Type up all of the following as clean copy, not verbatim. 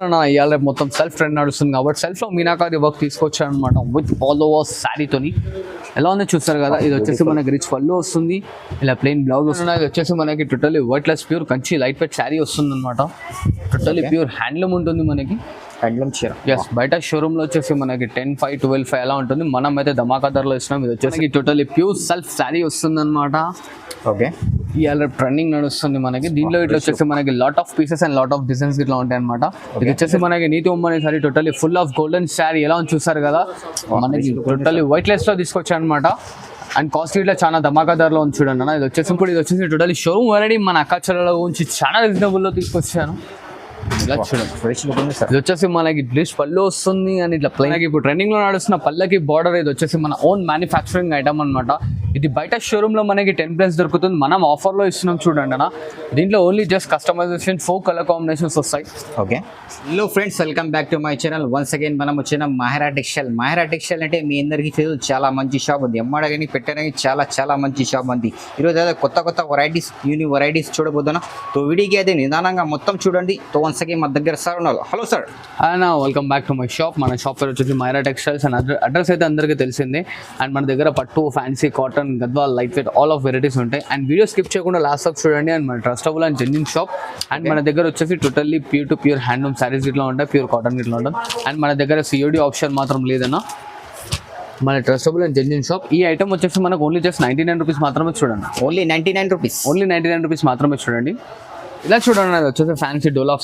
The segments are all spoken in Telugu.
ఇవాళ మొత్తం సెల్ఫ్ ట్రెండ్ నడుస్తుంది కాబట్టి సెల్ఫ్లో మీనాకారి వర్క్ తీసుకొచ్చాను అనమాట విత్ ఆల్ ఓవర్ శారీతోని. ఎలా ఉందో చూస్తారు కదా, ఇది వచ్చేసి మనకి రిచ్ పళ్ళు వస్తుంది, ఇలా ప్లెయిన్ బ్లౌజ్ వస్తుంది. ఇది వచ్చేసి మనకి totally weightless pure Kanchi light weight sari వస్తుంది అనమాట. టోటల్లీ ప్యూర్ హ్యాండ్లూమ్ ఉంటుంది మనకి. హ్యాండ్లూమ్ చీర. ఎస్, బయట షోరూమ్ లో వచ్చేసి మనకి 10,500, 12,500 ఎలా ఉంటుంది. మనం అయితే ధమాకా ధరలో ఇస్తున్నాం. ఇది వచ్చేసి టోటల్లీ ప్యూర్ సెల్ఫ్ శారీ వస్తుంది అనమాట. ఓకే, ఇవాళ ట్రెండింగ్ నడుస్తుంది మనకి. దీంట్లో ఇట్లా వచ్చేసి మనకి lot of pieces and lot of designs ఇట్లా ఉంటాయి అనమాట. ఇది వచ్చేసి మనకి నీతి ఉమ్మని sari totally full of golden sari ఎలా ఉంది చూస్తారు కదా, మనకి టోటల్లీ వైట్ లెస్ లో తీసుకొచ్చాను అనమాట. అండ్ కాస్ట్ ఇట్లా చాలా ధమాకా ధరలో ఉంది చూడండి అన్న. ఇది వచ్చేసి ఇప్పుడు ఇది వచ్చేసి టోటల్లీ షోరూమ్ వెరైటీ మన అక్కాచల గురించి చాలా రీజనబుల్ లో తీసుకొచ్చాను. ఇలా చూడండి, ఇది వచ్చేసి మనకి బ్లిష్ పళ్ళు వస్తుంది అండ్ ఇట్లా ప్లెయిన్. ఇప్పుడు ట్రెండింగ్ లో నడుస్తున్న పళ్ళకి బార్డర్ ఇది వచ్చేసి మన ఓన్ మ్యానుఫ్యాక్చరింగ్ ఐటమ్ అనమాట. ఇది బయట షోరూమ్ లో మనకి 10+ దొరుకుతుంది, మనం ఆఫర్ లో ఇస్తున్నాం చూడండి అన్న. దీంట్లో only just customization 4 colour combinations వస్తాయి. Okay, hello friends, welcome back to my channel. Once again మనం వచ్చిన మాహిరా టెక్స్టైల్. మాహిరా టెక్స్టైల్ అంటే మీ అందరికీ తెలుసు, చాలా మంచి షాప్ ఉంది. ఎమ్మడగాని పెట్టడానికి చాలా మంచి షాప్ ఉంది. ఈరోజు అదే కొత్త వెరైటీస్, న్యూ వెరైటీస్ చూడబోతున్నా. తో వీడియోకి అయితే నిదానంగా మొత్తం చూడండి. తో వన్స్ అగైన్ మా దగ్గర సార్ ఉన్నారు. Hello sir. Welcome back to my shop. మన షాప్ పేరు వచ్చేసి మాహిరా టెక్స్టైల్స్ అండ్ అడ్రస్ అయితే అందరికీ తెలిసిందే. అండ్ మన దగ్గర పట్టు, fancy, cotton, Gadwal, light weight all of varieties ఉంటాయి. అండ్ వీడియో స్కిప్ చేయకుండా లాస్ట్ వరకు చూడండి. అండ్ మన trustable and genuine shop. And మన దగ్గర వచ్చేసి totally pure to pure handloom saris ఇట్లా ఉంటాయి, ప్యూర్ కాటన్ ఇట్లా ఉంటుంది. అండ్ మన దగ్గర COD ఆప్షన్ మాత్రం లేదన్నా. మన ట్రస్టబుల్ అండ్ జెన్యూన్ షాప్. ఈ ఐటమ్ వచ్చేసి మనకు ఓన్లీ జస్ట్ 99 రూపీస్ మాత్రమే చూడండి. Only 99 rupees. ఓన్లీ 99 రూపీస్ మాత్రమే చూడండి. ఇలా చూడండి, అది వచ్చేసి ఫ్యాన్సీ డోల్ ఆఫ్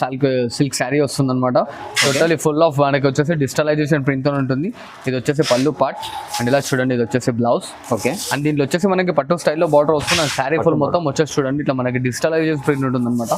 సిల్క్ శారీ వస్తుంది అనమాట. టోటలీ ఫుల్ ఆఫ్ మనకి వచ్చేసి డిజిటలైజేషన్ ప్రింట్ తో ఉంటుంది. ఇది వచ్చేసి పళ్ళు పార్ట్. అండ్ ఇలా చూడండి, ఇది వచ్చేసి బ్లౌజ్. ఓకే, అండ్ దీంట్లో వచ్చేసి మనకి పట్టు స్టైల్లో బార్డర్ వస్తుంది. శారీ ఫుల్ మొత్తం వచ్చేసి చూడండి ఇట్లా మనకి డిజిటలైజేషన్ ప్రింట్ ఉంటుంది అనమాట.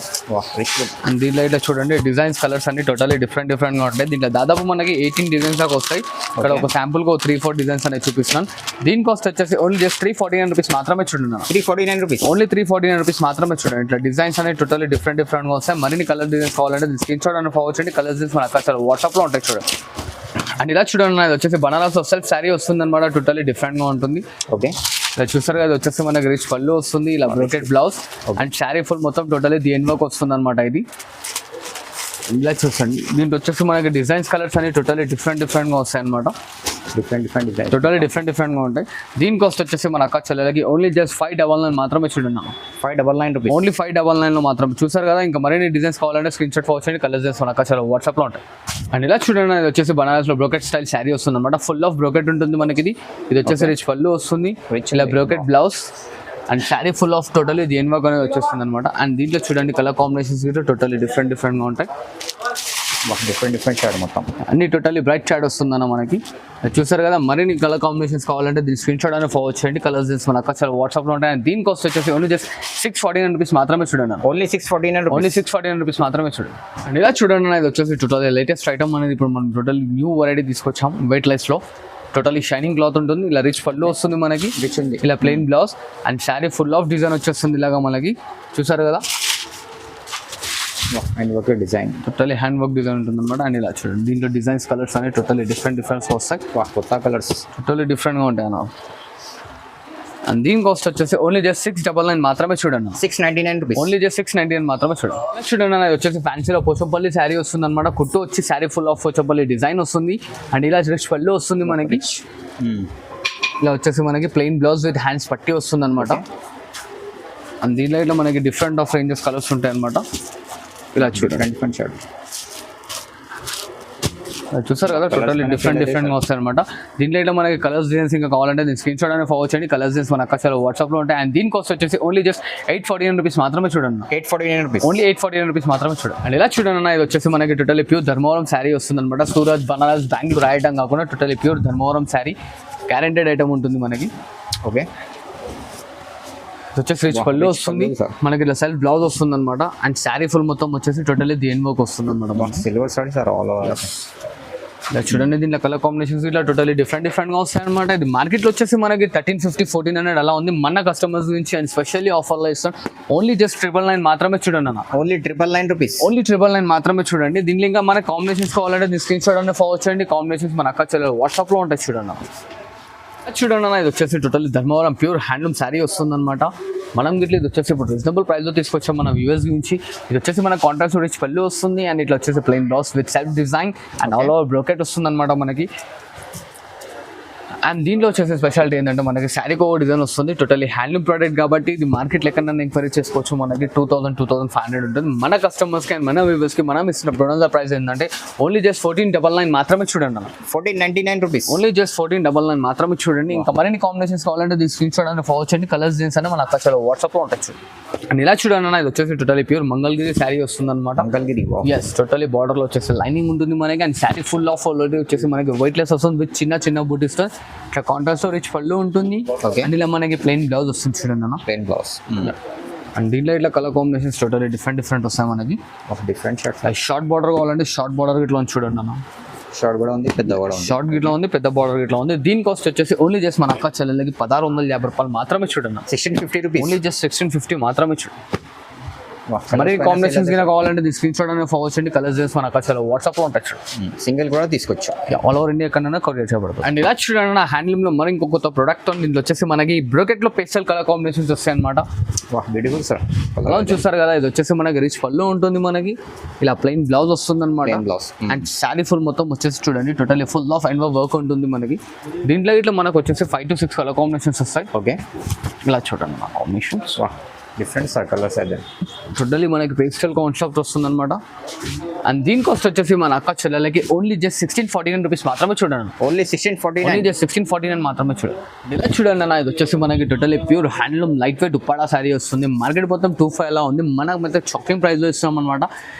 అండ్ దీంట్లో ఇట్లా చూడండి డిజైన్స్, కలర్స్ అన్ని టోటలీ డిఫరెంట్ గా ఉంటాయి. దీంట్లో దాదాపు మనకి 18 డిజైన్స్ దాకా వస్తాయి. ఇక్కడ ఒక శాంపుల్ కు 3-4 డిజైన్స్ అనేది చూపిస్తున్నాను. దీని కాస్ట్ వచ్చేసి ఓన్లీ జస్ట్ 349 రూపీస్ మాత్రమే చూడండి. 349 రూపీస్. ఓన్లీ 349 రూపీస్ మాత్రమే చూడండి. ఇట్లా డిజైన్స్ అనేది టోటలీ డిఫరెంట్ గా వస్తాయి. మరిన్ని కలర్ డిజైన్స్ కావాలంటే స్క్రీన్ షాట్ అని ఫార్వర్డ్ చేయండి. కలర్ డిజైన్స్ మన అక్కడ వాట్సాప్ లో ఉంటాయి చూడండి. అండ్ ఇలా చూడండి, ఇది వచ్చేసి బనారస్ సెల్ఫ్ శారీ వస్తుంది అనమాట. టోటలీ డిఫరెంట్ గా ఉంటుంది. ఓకే, ఇలా చూస్తారు కదా, వచ్చేసి మనకి రిచ్ పళ్ళు వస్తుంది, ఇలా brocade blouse and sari full మొత్తం టోటలీ దీని వర్క్ వస్తుంది అనమాట. ఇది ఇలా చూసండి, దీంట్లో వచ్చేసి మనకి డిజైన్స్, కలర్స్ అన్ని టోటలీ డిఫరెంట్ గా వస్తాయి అనమాట. డిఫరెంట్ డిజైన్ టోటలీ డిఫరెంట్ గా ఉంటాయి. దీని కాస్ట్ వచ్చేసి మన అక్క చెల్లెలకి ఓన్లీ జస్ట్ 599 మాత్రమే చూడండి. 599 రూపీస్. ఓన్లీ 599 లో మాత్రం చూసారు కదా. ఇంకా మరిన్ని డిజైన్స్ కావాలంటే స్క్రీన్ షాట్ ఫార్వర్డ్ చేయండి. కలర్స్ మన అక్క చెల్లెలు వాట్సాప్ లో ఉంటాయి. అండ్ ఇలా చూడండి, ఇది వచ్చేసి బనారస్ లో బ్రోకెట్ స్టైల్ శారీ వస్తుంది అనమాట. ఫుల్ ఆఫ్ బ్రోకెట్ ఉంటుంది మనకి. ఇది వచ్చేసి రిచ్ పళ్ళు వస్తుంది, ఇలా brocade blouse and sari full of totally దేని వర్క్ అనేది వచ్చేస్తుంది అనమాట. అండ్ దీంట్లో చూడండి కలర్ కాంబినేషన్స్ టోటలీ డిఫరెంట్ గా ఉంటాయి. డిఫరెంట్ షేడ్ మొత్తం అన్ని టోటలీ బ్రైట్ షేడ్ వస్తుందన్న మనకి. చూసారు కదా, మరిన్ని కలర్ కాంబినేషన్స్ కావాలంటే దీని స్క్రీన్ షాట్ అనేది ఫార్వర్డ్ చేయండి. కలర్స్ మన అక్క చాలా వాట్సాప్ లో ఉంటాయి. అండ్ దీని కాస్ట్ వచ్చేసి ఓన్లీ జస్ట్ 649 రూపీస్ మాత్రమే చూడండి. ఓన్లీ 649 రూపీస్ మాత్రమే చూడండి. అండ్ ఇలా చూడండి, ఇది వచ్చేసి టోటలీ లేటెస్ట్ ఐటమ్ అనేది ఇప్పుడు మనం టోటలీ న్యూ వెరైటీ తీసుకొచ్చాం. వెయిట్ లెస్ లో టోటలీ షైనింగ్ క్లాత్ ఉంటుంది. ఇలా రిచ్ పళ్ళు వస్తుంది మనకి, ఇలా plain blouse and sari full of design వచ్చేస్తుంది ఇలాగా మనకి. చూసారు కదా, hand work design, totally hand work design ఉంటుంది అనమాట. అండ్ ఇలా చూడండి, దీంట్లో డిజైన్స్, కలర్స్ అనేవి టోటలీ డిఫరెంట్ వస్తాయి. కొత్త కలర్స్ టోటలీ డిఫరెంట్ గా ఉంటాయి అన్న. అండ్ దీని కాస్ట్ వచ్చేసి ఓన్లీ జస్ట్ 699 మాత్రమే చూడండి. 699 రూపీస్. ఓన్లీ జస్ట్ 699 మాత్రమే చూడండి. చూడండి, అది వచ్చేసి ఫ్యాన్సీలో పోచంపల్లి శారీ వస్తుంది అనమాట. కుట్టు వచ్చి saree full of Pochampally design వస్తుంది. అండ్ ఇలా రిచ్ పళ్ళు వస్తుంది మనకి. ఇలా వచ్చేసి మనకి ప్లెయిన్ బ్లౌజ్ విత్ హ్యాండ్స్ పట్టి వస్తుంది అనమాట. అండ్ దీనిలో ఇట్లా మనకి డిఫరెంట్ ఆఫ్ రేంజెస్ కలర్స్ ఉంటాయి అనమాట. ఇలా చూడండి, డిఫరెంట్ షేడ్ చూసారు కదా, టోటల్లీ డిఫరెంట్ గా వస్తాయి అనమాట. దీంట్లో ఇట్లా మనకి కలర్స్ డిజైన్స్ ఇంకా కావాలంటే దీని స్క్రీన్ షాట్ అనేది ఫార్వర్డ్ చేయండి. కలర్స్ డిజైన్స్ మన అక్కడ వాట్సాప్ లో ఉంటాయి. అండ్ దీని కాస్ట్ వచ్చేసి ఓన్లీ జస్ట్ 849 రూపీస్ మాత్రమే చూడండి. 849 రూపీస్. ఓన్లీ 849 రూపీస్ మాత్రమే చూడండి. అండ్ ఇలా చూడండి, ఇది వచ్చేసి మనకి టోటల్లీ ప్యూర్ ధర్మవరం శారీ వస్తుంది అనమాట. సూరత్, బనారస్, బెంగళూరు రాయడం కాకుండా totally pure Dharmavaram sari, guaranteed item ఉంటుంది మనకి. ఓకే, వచ్చేసి రిచ్ పళ్ళు వస్తుంది మనకి, ఇలా సెల్ఫ్ బ్లౌజ్ వస్తుంది అనమాట. అండ్ శారీ ఫుల్ మొత్తం వచ్చేసి టోటల్లీ దేన్ వర్క్ వస్తుంది అనమాట. Silver sorry sir all over. ఇలా చూడండి, దీంట్లో కలర్ కాంబినేషన్స్ ఇట్లా టోటల్లీ డిఫరెంట్ గా వస్తాయి అనమాట. ఇది మార్కెట్లో వచ్చేసి మనకి 1350, 1400 అలా ఉంది. మన కస్టమర్స్ నుంచి అండ్ స్పెషల్లీ ఆఫర్లో ఇస్తాం. ఓన్లీ జస్ట్ 999 మాత్రమే చూడండి అన్న. Only 999 rupees. ఓన్లీ 999 మాత్రమే చూడండి. దీంట్లో ఇంకా మన కాంబినేషన్స్ కావాలంటే స్క్రీన్ షాట్ అనేది ఫార్వర్డ్ చేయండి. కాంబినేషన్స్ మన అక్క చెల్లెలు వాట్సాప్ లో ఉంటాయి చూడండి. చూడండి అన్న, ఇది వచ్చేసి totally Dharmavaram pure handloom sari వస్తుంది అనమాట. మనం గిట్ల ఇది వచ్చేసి ఇప్పుడు రీజనబుల్ ప్రైస్ లో తీసుకొచ్చాం మన వ్యూవర్స్ నుంచి. ఇది వచ్చేసి మన కాంట్రాక్ట్ రిచ్ పళ్ళు వస్తుంది అండ్ ఇట్లా వచ్చేసి plain blouse with self design and all over brocade వస్తుంది అనమాట మనకి. అండ్ దీంట్లో వచ్చేసి స్పెషాలిటీ ఏంటంటే మనకి శారీకి ఒక డిజైన్ వస్తుంది. టోటల్లీ హ్యాండ్లూమ్ ప్రోడక్ట్ కాబట్టి ఇది మార్కెట్ లెక్కన ఎంక్వైరీ చేసుకోవచ్చు. మనకి 2000-2500 ఉంటుంది. మన కస్టమర్స్కి అండ్ మన వ్యూవర్స్కి మనం ఇస్తున్న ప్రొడక్ట్ ప్రైస్ ఏంటంటే ఓన్లీ జస్ట్ 1499 మాత్రమే చూడండి అన్న. 1499 రూపీస్ ఓన్లీ జస్ట్ 1499 మాత్రమే చూడండి. ఇంకా మరిన్ని కాంబినేషన్స్ కావాలంటే దీని స్క్రీన్ షాట్ అని ఫాలో చేయండి. కలర్స్ జీన్స్ అని మన అక్కడ వాట్సాప్లో ఉండొచ్చు. అండ్ ఇలా చూడండి అన్న, ఇది వచ్చేసి టోటల్లీ ప్యూర్ మంగళగిరి శారీ వస్తుంది అనమాట. మంగళగిరి ఎస్, టోటల్లీ బార్డర్లో వచ్చేసి లైనింగ్ ఉంటుంది మనకి. And sari full of already వచ్చేసి మనకి వైట్ లెస్ వస్తుంది విత్ చిన్న చిన్న బూటీస్తో. ఇట్లా కాంట్రాస్ట్ రిచ్ పళ్ళు ఉంటుంది. అండ్ ఇలా మనకి ప్లెయిన్ బ్లౌజ్ వస్తుంది చూడండి అన్న, ప్లెయిన్ బ్లౌజ్. అండ్ దీంట్లో ఇట్లా కలర్ కాంబినేషన్స్ టోటల్లీ డిఫరెంట్ వస్తాయి మనకి. Different shirts. షార్ట్ బార్డర్ కావాలంటే షార్ట్ బార్డర్ ఇట్లా చూడండి అన్న. షార్ట్ కూడా ఉంది, పెద్ద కూడా ఉంది. షార్ట్ గిట్లా ఉంది, పెద్ద బార్డర్ గిట్లా ఉంది. దీని కాస్ట్ వచ్చేసి ఓన్లీ జస్ట్ మన అక్క చెల్లెలకి 1650 రూపాయలు మాత్రమే చూడండి. 1650 రూపీస్. ఓన్లీ జస్ట్ 1650 మాత్రమే చూడండి. మరి కాంబినేషన్స్ కింద కావాలంటే స్క్రీన్ షాట్ అనేది ఫార్వర్డ్ చేయండి. కలర్స్ చేసి మన అక్కడ వాట్సాప్లో ఉంటాయి. సింగిల్ కూడా తీసుకొచ్చాం. ఆల్ ఓవర్ ఇండియా కన్నా కొరియర్ చేయబడుతుంది. అండ్ ఇలా చూడండి నా హ్యాండ్లూమ్ లో మరి ఇంకో కొత్త ప్రొడక్ట్ ఉంది. దీంట్లో వచ్చేసి మనకి బ్రోకెట్ లో పేస్టల్ కలర్ కాంబినేషన్స్ వస్తాయి అనమాట. Beautiful sir. అలా చూస్తారు కదా, ఇది వచ్చేసి మనకి రిచ్ పళ్ళు ఉంటుంది మనకి. ఇలా ప్లెయిన్ బ్లౌజ్ వస్తుంది అనమాట. అండ్ శారీ ఫుల్ మొత్తం వచ్చేసి చూడండి totally full of and work ఉంటుంది మనకి. దీంట్లో ఇట్లా మనకు వచ్చేసి 5 to 6 కలర్ కాంబినేషన్స్ వస్తాయి. ఓకే, ఇలా చూడండి మా కాంబినేషన్స్. డిఫరెంట్ సార్ కలర్స్ అయితే. టోటల్లీ మనకి పేస్టల్ కాన్సెప్ట్ వస్తుంది అనమాట. అండ్ దీని కాస్ట్ వచ్చేసి మన అక్క చెల్లెలకి ఓన్లీ జస్ట్ 1649 రూపీస్ మాత్రమే చూడండి. ఓన్లీ 1649. జస్ట్ 1649 మాత్రమే చూడండి. ఇలా చూడండి అన్న, ఇది వచ్చేసి మనకి totally pure handloom light weight Uppada sari వస్తుంది. మార్కెట్ మొత్తం 25 అలా ఉంది. మనకు అయితే షాకింగ్ ప్రైస్ లో ఇస్తున్నాం అనమాట.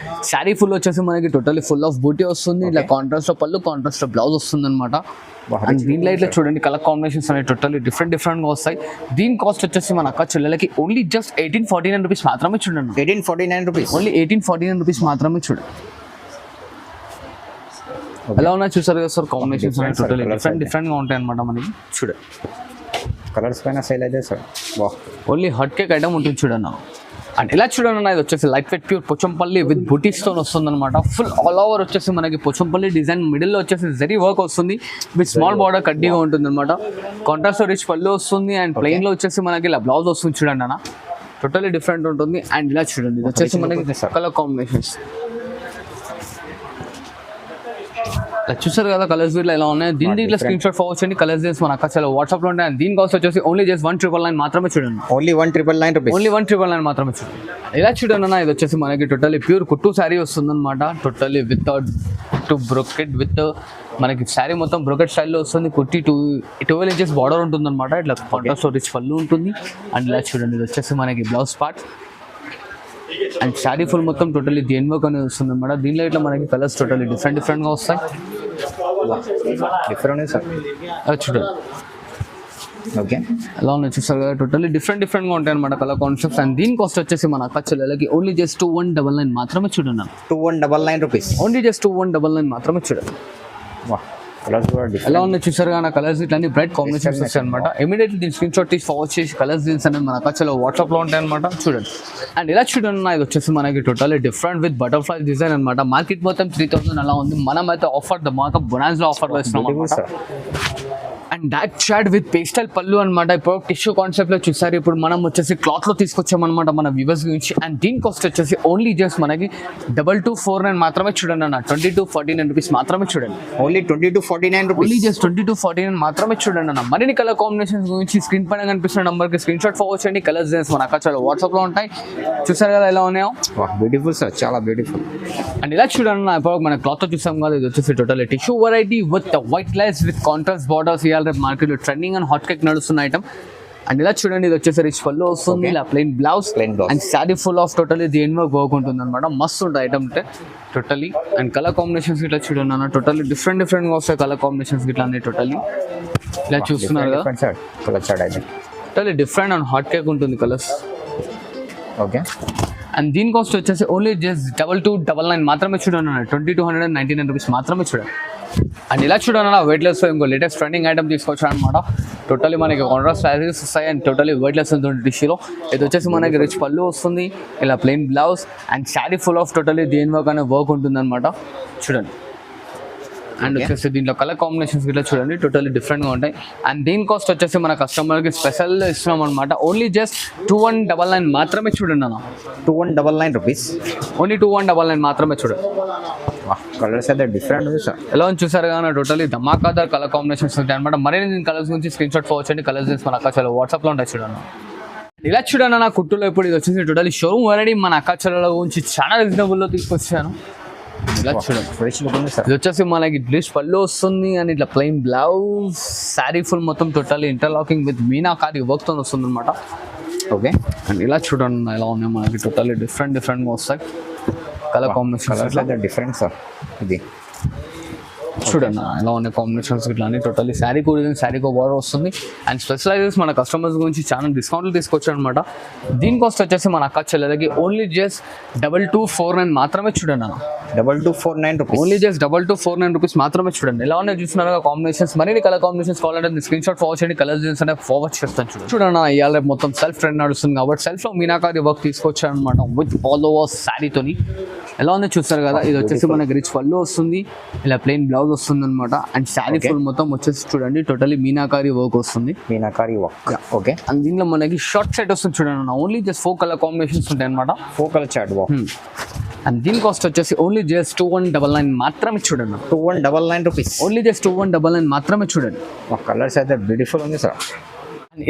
శారీ ఫుల్ వచ్చేసి మనకి టోటల్లీ ఫుల్ ఆఫ్ బూటీ వస్తుంది. ఇలా కాంట్రాస్ట్ లో పళ్ళు, కాంట్రాస్ట్ లో బ్లౌజ్ వస్తుంది అనమాట. అండ్ దీంట్లో ఇట్లా చూడండి కలర్ కాంబినేషన్స్ అనేవి టోటల్లీ డిఫరెంట్ గా వస్తాయి. దీని కాస్ట్ వచ్చేసి మన అక్క చెల్లెలకి ఓన్లీ జస్ట్ 1849 రూపీస్ మాత్రమే చూడండి. 1849 రూపీస్. ఓన్లీ 1849 రూపీస్ మాత్రమే చూడండి. ఎలా ఉన్నా చూసారు కదా సార్, కాంబినేషన్స్ అనేవి టోటల్లీ డిఫరెంట్ గా ఉంటాయి అనమాట మనకి. చూడండి కలర్స్ పైన సేల్ అయితే sir. Only hot cake item ఉంటుంది చూడన్న. అండ్ ఇలా చూడండి అన్న, ఇది వచ్చేసి light weight pure Pochampally with buttis తో వస్తుంది అనమాట. ఫుల్ ఆల్ ఓవర్ వచ్చేసి మనకి పోచంపల్లి డిజైన్, మిడిల్ లో వచ్చేసి జరీ వర్క్ వస్తుంది విత్ స్మాల్ బార్డర్ కడ్డీగా ఉంటుంది అనమాట. కాంట్రాస్ట్ రిచ్ పళ్ళు వస్తుంది. అండ్ ప్లెయిన్ లో వచ్చేసి మనకి ఇలా బ్లౌజ్ వస్తుంది చూడండి అన్న. టోటల్లీ డిఫరెంట్ ఉంటుంది. అండ్ ఇలా చూడండి, ఇది వచ్చేసి మనకి కలర్ కాంబినేషన్స్ చూసారు కదా, కలర్స్ వీళ్ళు ఎలా ఉన్నాయి. దీని ఇట్లా స్క్రీన్ షాట్ ఫార్వర్డ్ చేయండి. కలర్స్ చేసి మన అక్క చాలా వాట్సాప్ లో ఉంటాయి. దీని కాస్ట్ వచ్చేసి ఓన్లీ జస్ట్ 1999 మాత్రమే చూడండి. Only 1999 rupees. ఓన్లీ 1999 మాత్రమే చూడండి. ఇలా చూడండి అన్న, ఇది వచ్చేసి మనకి టోటల్లీ ప్యూర్ కుట్టు శారీ వస్తుంది అనమాట. Totally without to brocade with మనకి శారీ మొత్తం బ్రోకెట్ స్టైల్లో వస్తుంది. కుట్టి 12 ఇంచెస్ బార్డర్ ఉంటుంది అనమాట. ఇట్లా కాంట్రాస్ట్ రిచ్ పళ్ళు ఉంటుంది. అండ్ ఇలా చూడండి, ఇది వచ్చేసి మనకి blouse part. And sari full మొత్తం టోటల్లీ దేన్ వర్క్ అనేది వస్తుంది అనమాట. దీనిలో ఇట్లా మనకి కలర్స్ టోటల్లీ డిఫరెంట్ గా వస్తాయి. డిఫరెంట్ సార్ చూడండి ఓకే, ఎలా ఉన్నాయి చూస్తారు కదా, టోటల్లీ డిఫరెంట్ గా ఉంటాయి అనమాట కలర్ కాన్సెప్ట్స్. అండ్ దీని కాస్ట్ వచ్చేసి మన అక్క చెల్లెలకి ఓన్లీ జస్ట్ 2199 మాత్రమే చూడండి. 2199 రూపీస్. ఓన్లీ జస్ట్ 2199 మాత్రమే చూడండి. ఎలా ఉన్నాయి చూసారు కానీ కలర్స్ ఇట్లా బ్రైట్ కాంబినేషన్స్ వస్తాయి అనమాట. ఇమీడియట్లీ దీని స్క్రీన్ షాట్ తీసి ఫార్వర్డ్ చేసి కలర్స్ దీన్స్ అనేది మన అక్కలో వాట్సాప్ లో ఉంటాయి అనమాట. చూడండి. అండ్ ఇలా చూడండి, ఇది వచ్చేసి మనకి totally different with butterfly design అనమాట. మార్కెట్ మొత్తం 3000 అలా ఉంది. మనం అయితే ఆఫర్ ధమాకా బొనాన్స్లో ఆఫర్ వేస్తున్నాం అనమాట. అండ్ డార్క్ షాడ్ విత్ పేస్టల్ పళ్ళు అనమాట. ఇప్పుడు టిష్యూ కాన్సెప్ట్ లో చూసారు. ఇప్పుడు మనం వచ్చేసి క్లాత్ లో తీసుకొచ్చామన్నమాట మన వ్యూవర్స్ గురించి. అండ్ దీని కాస్ట్ వచ్చేసి ఓన్లీ జస్ట్ మనకి 2249 మాత్రమే చూడండి అన్న. 2249 రూపీస్ మాత్రమే చూడండి. Only 2249 rupees. ఓన్లీ జస్ట్ 2249 మాత్రమే చూడండి అన్న. మరిన్ని కలర్ కాంబినేషన్స్ గురించి స్క్రీన్ పైన కనిపిస్తున్న నంబర్ కి స్క్రీన్ షాట్ ఫార్వర్డ్ చేయండి. కలర్స్ డిజైన్స్ మన అక్కడ వాట్సాప్ లో ఉంటాయి. చూసారు కదా ఎలా ఉన్నాయో. బ్యూటిఫుల్ సార్, చాలా బ్యూటిఫుల్. అండ్ ఇలా చూడండి అన్న, ఇప్పుడు మన క్లాత్ తో చూసాం కదా, ఇది వచ్చేసి totally tissue variety with white lines with contrast borders. ఇవాళ రేపు మార్కెట్లో ట్రెండింగ్ అండ్ హాట్ కేక్ నడుస్తున్న ఐటమ్. అండ్ ఇలా చూడండి, ఇది వచ్చేసి రిచ్ పళ్ళు వస్తుంది. ఇలా plain blouse and sari full of totally దేని వర్క్ ఉంటుంది అనమాట. మస్తు ఉంటుంది ఐటమ్ అంటే టోటల్లీ. అండ్ కలర్ కాంబినేషన్స్ ఇట్లా చూడండి అన్న, టోటల్లీ డిఫరెంట్ గా వస్తాయి కలర్ కాంబినేషన్స్ ఇట్లా అన్ని టోటల్లీ. ఇలా చూస్తున్నారు కదా, totally different and hot cake ఉంటుంది కలర్స్. ఓకే. అండ్ దీని కాస్ట్ వచ్చేసి ఓన్లీ జస్ట్ 2299 మాత్రమే చూడండి అన్న. 2299 రూపీస్ మాత్రమే చూడండి. అండ్ ఇలా చూడండి అన్న, వెయిట్ లెస్ ఇంకో లేటెస్ట్ ట్రెండింగ్ ఐటమ్ తీసుకొచ్చాను అనమాట. టోటల్లీ మనకి కాంట్రాస్ట్ శారీస్ వస్తాయి అండ్ టోటల్లీ వెయిట్ లెస్ ఉంటుంది టిష్యూలో. ఇది వచ్చేసి మనకి రిచ్ పళ్ళు వస్తుంది. ఇలా plain blouse and sari full of totally దేని వర్క్ అనే వర్క్ ఉంటుంది అనమాట. చూడండి అండ్ వచ్చేసి దీంట్లో కలర్ కాంబినేషన్స్ ఇట్లా చూడండి టోటల్లీ డిఫరెంట్ గా ఉంటాయి. అండ్ దీని కాస్ట్ వచ్చేసి మన కస్టమర్ కి స్పెషల్ ఇస్తున్నాం అనమాట. ఓన్లీ జస్ట్ 2199 మాత్రమే చూడండి అన్న. 2199 రూపీస్. ఓన్లీ 2199 మాత్రమే చూడండి. కలర్స్ అయితే డిఫరెంట్ ఉంది సార్. ఎలా ఉంది చూసారు కానీ టోటల్లీ ధమాకాదార్ కలర్ కాంబినేషన్స్ ఉంటాయి అనమాట. మరిన్ని కలర్స్ గురించి స్క్రీన్ షాట్ ఫోర్ వచ్చండి. కలర్స్ మన అక్క వాట్సాప్ లో ఉంటాయి చూడండి. ఇలా చూడండి నా కుట్టులో ఇప్పుడు ఇది వచ్చేసి టోటల్లీ షోరూమ్ వెరైటీ మన అక్క చెల్లెల గురించి చాలా రీజనబుల్ లో తీసుకొచ్చాను. ఇలా చూడండి ఫ్రెష్ లుక్ ఉంది సార్. ఇది వచ్చేసి మనకి బ్లీచ్ పళ్ళు వస్తుంది అండ్ ఇట్లా ప్లెయిన్ బ్లౌజ్ శారీ ఫుల్ మొత్తం totally interlocking with meenakari work తో వస్తుంది అనమాట. ఓకే అండ్ ఇలా చూడండి ఎలా ఉన్నాయి మనకి టోటల్లీ డిఫరెంట్ వస్తాయి కలర్ కాంబినేషన్స్ అయితే డిఫరెంట్ సార్. ఇది చూడండి ఎలా ఉన్నాయి కాంబినేషన్స్ ఇట్లా అన్ని టోటల్లీ శారీకో డిజైన్ శారీకో బార్డర్ వస్తుంది. అండ్ స్పెషలైజెస్ మన కస్టమర్స్ గురించి చాలా డిస్కౌంట్లు తీసుకొచ్చారు అనమాట. దీని కాస్ట్ వచ్చేసి మన అక్క చెల్లెలకి ఓన్లీ జస్ట్ 2249 మాత్రమే చూడండి అన్న. 2249 రూపీస్. ఓన్లీ జస్ట్ 2249 రూపీస్ మాత్రమే చూడండి. ఎలా ఉన్నాయి చూస్తున్నారు కాంబినేషన్స్. మరిన్ని కలర్ కాంబినేషన్స్ కావాలంటే స్క్రీన్ షాట్ ఫార్వర్డ్ చేయండి. కలర్ డిజైన్స్ అంటే ఫార్వర్డ్ చేస్తాను చూడండి. ఇవాళ రేపు మొత్తం సెల్ఫ్ ట్రెండ్ నడుస్తుంది కాబట్టి సెల్ఫ్ లో మీనాకారి వర్క్ తీసుకొచ్చారు అనమాట విత్ ఆల్ ఓవర్ శారీతోని. ఎలా ఉంది చూస్తారు కదా. ఇది వచ్చేసి మనకి రిచ్ పళ్ళు వస్తుంది, ఇలా ప్లెయిన్ బ్లౌజ్ వస్తుంది అనమాట. అండ్ శారీ ఫుల్ మొత్తం వచ్చేసి చూడండి టోటల్లీ మీనాకారి వర్క్ వస్తుంది. మీనాకారి వర్క్. ఓకే. అండ్ దీనిలో మనకి షార్ట్ సెట్ వస్తుంది చూడండి. ఓన్లీ జస్ట్ 4 కలర్ కాంబినేషన్స్ ఉంటాయి అనమాట. 4 కలర్ చాట్ వర్క్. అండ్ దీని కాస్ట్ వచ్చేసి ఓన్లీ జస్ట్ 2199 మాత్రమే చూడండి. 2199 రూపీస్. ఓన్లీ జస్ట్ 2199 మాత్రమే చూడండి. కలర్స్ అయితే బ్యూటిఫుల్ ఉంది సార్.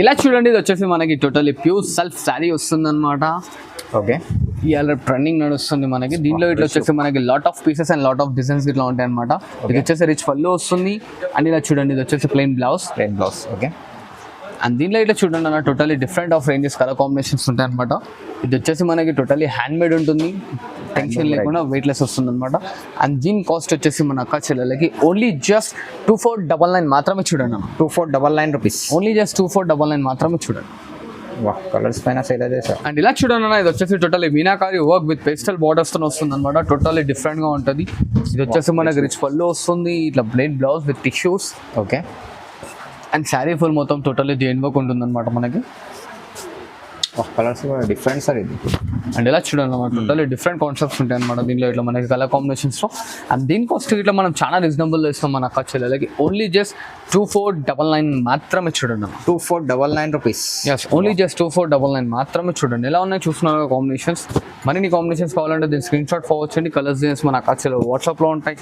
ఇలా చూడండి ఇది వచ్చేసి మనకి టోటల్లీ ప్యూర్ సెల్ఫ్ శారీ వస్తుంది అనమాట. ఓకే. ఇవాళ ట్రెండింగ్ నడుస్తుంది మనకి. దీంట్లో ఇట్లా వచ్చేసి మనకి lot of pieces and lot of designs ఇట్లా ఉంటాయి అనమాట. ఇది వచ్చేసి రిచ్ పళ్ళు వస్తుంది అండ్ ఇలా చూడండి ఇది వచ్చేసి ప్లెయిన్ బ్లౌజ్. ఓకే. అండ్ దీంట్లో ఇట్లా చూడండి అన్న totally different of ranges colour combinations ఉంటాయి అనమాట. ఇది వచ్చేసి మనకి టోటల్లీ హ్యాండ్ మేడ్ ఉంటుంది, టెన్షన్ లేకుండా వెయిట్ లెస్ వస్తుంది అనమాట. అండ్ దీని కాస్ట్ వచ్చేసి మన అక్క చెల్లెలకి ఓన్లీ జస్ట్ 2499 మాత్రమే చూడండి అన్న. 2499 రూపీస్. ఓన్లీ జస్ట్ 2499 మాత్రమే చూడండి. కలర్స్ పైన సేల్ అయితే సార్. అండ్ ఇలా చూడండి అన్న ఇది వచ్చేసి totally meenakari work with pastel borders తో వస్తుంది అనమాట. టోటల్లీ డిఫరెంట్ గా ఉంటుంది. ఇది వచ్చేసి మనకి రిచ్ పళ్ళు వస్తుంది, ఇట్లా plain blouse with tissues. Okay. And sari full మొత్తం టోటల్లీ జైన్ వర్క్ ఉంటుంది అనమాట మనకి. కలర్స్ డిఫరెంట్ సార్ ఇది. అండ్ ఇలా చూడండి అన్నమాట టోటల్లీ డిఫరెంట్ కాన్సెప్ట్స్ ఉంటాయి అనమాట దీంట్లో ఇట్లా మనకి కలర్ కాంబినేషన్స్ లో. అండ్ దీని కాస్ట్ ఇట్లా మనం చాలా రీజనబుల్ ఇస్తాం మన అక్క చెల్లెలకి. ఓన్లీ జస్ట్ 2499 మాత్రమే చూడండి. 2499 రూపీస్. ఎస్ ఓన్లీ జస్ట్ 2499 మాత్రమే చూడండి. ఎలా ఉన్నాయి చూస్తున్నారు కాంబినేషన్స్. మరిన్ని కాంబినేషన్స్ కావాలంటే దీని స్క్రీన్ షాట్ ఫార్వర్డ్ చేయండి. కలర్స్ డిజైన్స్ మన అక్క చెల్లెలు వాట్సాప్ లో ఉంటాయి.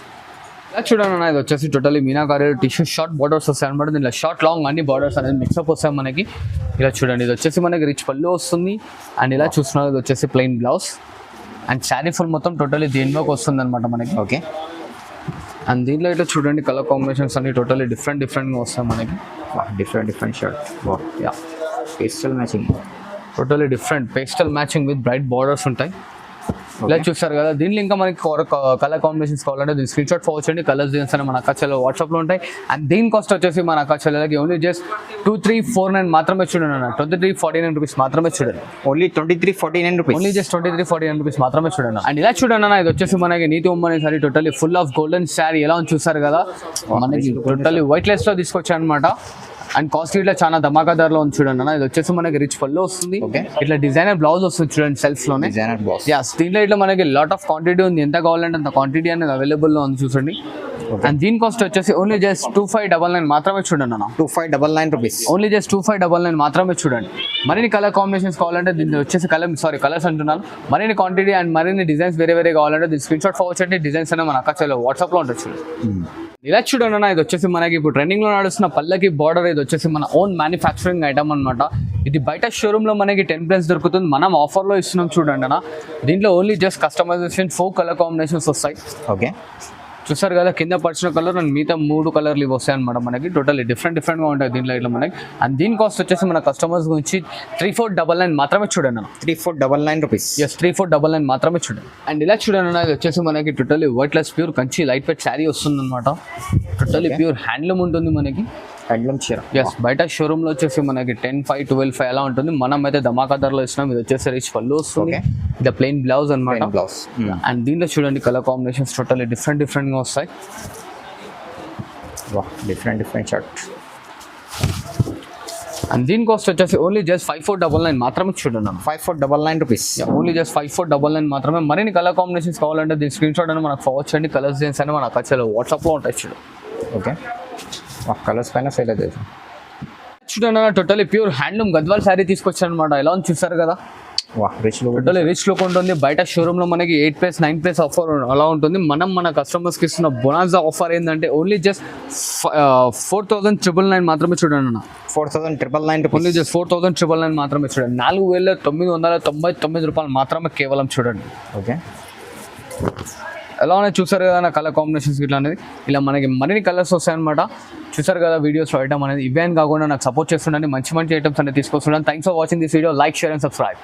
ఇలా చూడండి అన్న ఇది వచ్చేసి totally meenakari tissue short borders వస్తాయి అనమాట. దీనిలో షార్ట్ లాంగ్ అన్ని బార్డర్స్ అనేది మిక్సప్ వస్తాయి మనకి. ఇలా చూడండి ఇది వచ్చేసి మనకి రిచ్ పళ్ళు వస్తుంది అండ్ ఇలా చూస్తున్నారు ఇది వచ్చేసి plain blouse and sari full మొత్తం టోటల్లీ దీనిలోకి వస్తుంది అనమాట మనకి. ఓకే. అండ్ దీంట్లో ఇట్లా చూడండి కలర్ కాంబినేషన్స్ అన్ని టోటల్లీ డిఫరెంట్గా వస్తాయి మనకి. Different shirt. Yeah pastel matching. Totally different pastel matching with bright borders ఉంటాయి. ఇలా చూస్తారు కదా. దీనిలో ఇంకా మనకి కలర్ కాంబినేషన్స్ కావాలంటే దీని స్క్రీన్ షాట్ ఫార్వర్డ్ చేయండి. కలర్స్ డిజైన్స్ అని మన అక్క చెల్లెలు వాట్సాప్ లో ఉంటాయి. అండ్ దీని కాస్ట్ వచ్చేసి మన అక్క చెల్లెలకి ఓన్లీ జస్ట్ 2349 మాత్రమే చూడండి అన్న. 2349 రూపీస్ మాత్రమే చూడండి. Only 2349 rupees. Only just 2349 rupees మాత్రమే చూడండి. అండ్ ఇలా చూడండి అన్న ఇది వచ్చేసి మనకి నీతి ఉమ్మని sari totally full of golden sari. ఎలా ఉంది చూసారు కదా. మనకి టోటల్లీ వైట్ లెస్ లో తీసుకొచ్చాను అనమాట. అండ్ కాస్ట్ ఇట్లా చాలా ధమాకాదార్లో ఉంది చూడండి అన్న. ఇది వచ్చేసి మనకి రిచ్ పళ్ళు వస్తుంది, ఇట్లా డిజైనర్ బ్లౌజ్ వస్తుంది చూడండి సెల్ఫ్ లోనే. దీంట్లో ఇట్లా మనకి లాట్ ఆఫ్ క్వాంటిటీ ఉంది, ఎంత కావాలంటే అంత క్వాంటిటీ అనేది అవైలబుల్ లో ఉంది చూడండి. అండ్ దీని కాస్ట్ వచ్చేసి ఓన్లీ జస్ట్ 2599 మాత్రమే చూడండి అన్న. 2599 రూపీస్. ఓన్లీ జస్ట్ 2599 మాత్రమే చూడండి. మరిన్ని కలర్ కాంబినేషన్స్ కావాలంటే దీన్ని వచ్చేసి కలర్స్ అంటున్నాను. మరిన్ని క్వాంటిటీ అండ్ మరిన్ని డిజైన్స్ వేరే కావాలంటే దీన్ని స్క్రీన్ షాట్ ఫార్వర్డ్ చేయండి. డిజైన్స్ అనేది మన అక్క చెల్లెలు వాట్సాప్ లో ఉంటుంది చూడండి. ఇలా చూడండి అన్న ఇది వచ్చేసి మనకి ఇప్పుడు ట్రెండింగ్ లో నడుస్తున్న పల్లకి బార్డర్. ఇది వచ్చేసి మన ఓన్ మ్యానుఫ్యాక్చరింగ్ ఐటమ్ అనమాట. ఇది బయట షోరూమ్ లో మనకి 10+ దొరుకుతుంది, మనం ఆఫర్ లో ఇస్తున్నాం చూడండి అన్న. దీంట్లో only just customization 4 colour combinations వస్తాయి. ఓకే చూసారు కదా, కింద పర్చిన కలర్ అండ్ మిగతా 3 కలర్లు ఇవి వస్తాయి అనమాట మనకి. టోటల్లీ డిఫరెంట్గా ఉంటాయి దీంట్లో ఇట్లా మనకి. అండ్ దీని కాస్ట్ వచ్చేసి మన కస్టమర్స్ గురించి 3499 మాత్రమే చూడండి అన్న. 3499 రూపీస్. ఎస్ 3499 మాత్రమే చూడండి. అండ్ ఇలా చూడండి అన్న ఇది వచ్చేసి మనకి totally white less pure Kanchi light weight sari వస్తుంది అనమాట. టోటల్లీ ప్యూర్ హ్యాండ్లూమ్ ఉంటుంది మనకి. హ్యాండ్లూమ్ చీర. ఎస్ బయట షోరూమ్ లో వచ్చేసి మనకి 10,500, 12,500 అలా ఉంటుంది. మనం అయితే ధమాకాదార్లో ఇస్తున్నాం. ఇది వచ్చేసి రిచ్ పళ్ళు వస్తుంది, ఇది ప్లెయిన్ బ్లౌజ్ అనమాట. అండ్ దీంట్లో చూడండి కలర్ కాంబినేషన్స్ టోటల్లీ డిఫరెంట్ గా వస్తాయి. Different shirt. అండ్ దీని కాస్ట్ వచ్చేసి ఓన్లీ జస్ట్ 5499 మాత్రమే చూడండి. 5499 రూపీస్. ఓన్లీ జస్ట్ 5499 మాత్రమే. మరిన్ని కలర్ కాంబినేషన్స్ కావాలంటే దీని స్క్రీన్ షాట్ అని మనకు ఫార్వర్డ్ చేయండి. కలర్స్ డిజైన్స్ అని మనకు వచ్చే వాట్సాప్లో ఉంటాయి చూడు. ఓకే, కలర్స్ పైన ఫెయిల్ అవుతుంది చూడండి. Totally pure handloom Gadwal sari తీసుకొచ్చాను అనమాట. ఎలా ఉంది చూసారు కదా, rich look. Totally rich look ఉంటుంది. బయట షోరూంలో మనకి 8+ 9+ ఆఫర్ అలా ఉంటుంది. మనం మన కస్టమర్స్కి ఇస్తున్న బొనాన్సా ఆఫర్ ఏంటంటే ఓన్లీ జస్ట్ 4999 మాత్రమే చూడండి అన్న. 4999 ఓన్లీ జస్ట్ 4999 మాత్రమే చూడండి. 4999 రూపాయలు మాత్రమే కేవలం చూడండి. ఓకే, ఎలా ఉన్నాయి చూసారు కదా నా కలర్ కాంబినేషన్స్ ఇట్లా అనేది. ఇలా మనకి మరిన్ని కలర్స్ వస్తాయన్నమాట. చూసారు కదా వీడియోస్ ఐటమ్ అనేది. ఇవే కాకుండా నాకు సపోర్ట్ చేస్తుండీ, మంచి మంచి ఐటమ్స్ అనేది తీసుకొస్తున్నాను. Thanks for watching this video. Like, share and subscribe.